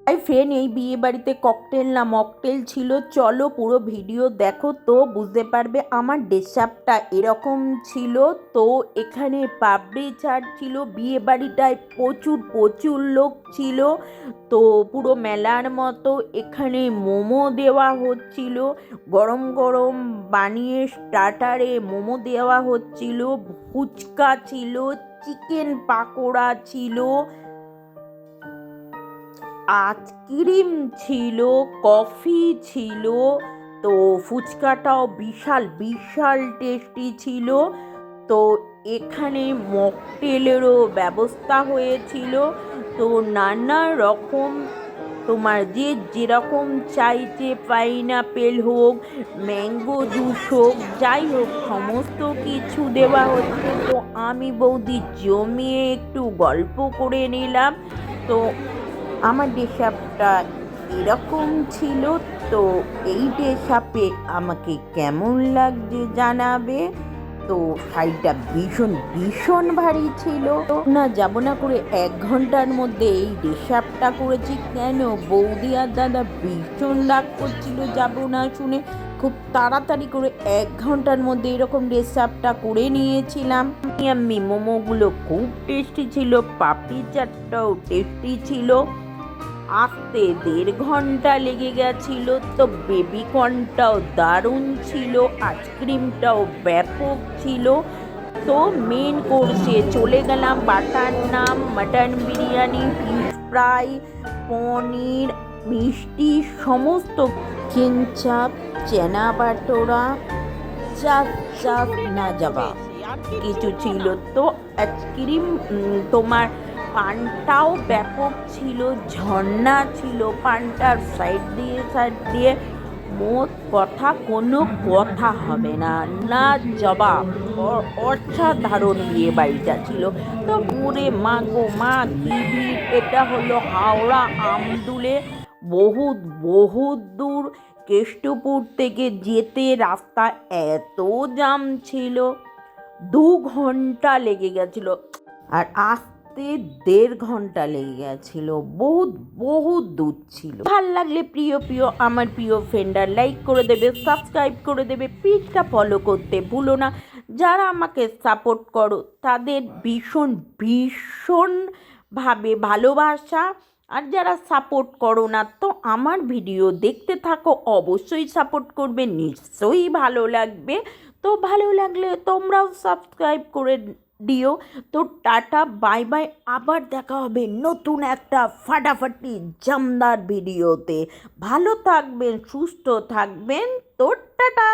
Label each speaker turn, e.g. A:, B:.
A: তাই ফ্রেন্ড, এই বিয়ে বাড়িতে ককটেল না মকটেল ছিল, চলো পুরো ভিডিও দেখো তো বুঝতে পারবে। আমার ড্রেসআপটা এরকম ছিল। তো এখানে পাপড়ি চাট ছিল, বিয়ে বাড়িটায় প্রচুর প্রচুর লোক ছিল। তো পুরো মেলার মতো এখানে মোমো দেওয়া হচ্ছিল, গরম গরম বানিয়ে স্টার্টারে মোমো দেওয়া হচ্ছিল, ফুচকা ছিল, চিকেন পাকোড়া ছিল, আইসক্রিম ছিল, কফি ছিল। তো ফুচকাটাও বিশাল বিশাল টেস্টি ছিল। তো এখানে মকটেলেরও ব্যবস্থা হয়েছিল। তো নানা রকম তোমার যে যেরকম চাইছে, পাইনাপেল হোক, ম্যাঙ্গো জুস হোক, যাই হোক সমস্ত কিছু দেওয়া হচ্ছে। তো আমি বৌদি জমিয়ে একটু গল্প করে নিলাম। তো আমার ড্রেসআপটা এরকম ছিল। তো এই ড্রেসআপে আমাকে কেমন লাগছে জানাবে। তো শাড়িটা ভীষণ ভীষণ ভারী ছিল। না যাব না করে 1 ঘন্টার মধ্যে এই ড্রেসআপটা করেছি। কেন বৌদি আর দাদা ভীষণ রাগ করছিল যাব না শুনে। খুব তাড়াতাড়ি করে 1 ঘন্টার মধ্যে এরকম ড্রেসআপটা করে নিয়েছিলাম। আমি মোমোগুলো খুব টেস্টি ছিল, পাপড়ি চাটটাও টেস্টি ছিল। আসতে 1.5 ঘন্টা লেগে গেছিল। তো বেবিকর্নটাও দারুণ ছিল, আইসক্রিমটাও ব্যাপক ছিল। তো মেন কোর্সে চলে গেলাম। বাটার নান, মাটন বিরিয়ানি, ফিশ ফ্রাই, পনির, মিষ্টি, সমস্ত কিঞ্চাপ, চেনা বাটোরা, চাপ চাপ না যাবা কিছু ছিল। তো আইসক্রিম, তোমার পানটাও ব্যাপক ছিল, ঝর্ণা ছিল পানটার সাইড দিয়ে সাইড দিয়ে। মোট কথা কোনো কথা হবে না, না জবাব। অসাধারণ বিয়ে বাড়িটা ছিল। তো পুরে মা গো মা কি ভিড়! এটা হলো হাওড়া আমদুলে, বহুত বহুত দূর। কেষ্টপুর থেকে যেতে রাস্তা এত জাম ছিল, 2 ঘন্টা লেগে গেছিল। আর আসতে 1.5 ঘন্টা লেগে গেছিল। বহুত বহুত দূর ছিল। ভাল লাগলে প্রিয় প্রিয় আমার প্রিয় ফ্রেন্ডরা লাইক করে দেবে, সাবস্ক্রাইব করে দেবে, পেজটা ফলো করতে ভুলো না। যারা আমাকে সাপোর্ট করো তাদের ভীষণ ভীষণভাবে ভালোবাসা। আর যারা সাপোর্ট করো না, তো আমার ভিডিও দেখতে থাকো, অবশ্যই সাপোর্ট করবে, নিশ্চয়ই ভালো লাগবে। তো ভালো লাগলে তোমরাও সাবস্ক্রাইব করে দিও। তো টাটা, বাই বাই। আবার দেখা হবে নতুন একটা ফাটাফাটি জামদার ভিডিওতে। ভালো থাকবেন, সুস্থ থাকবেন। তো টাটা।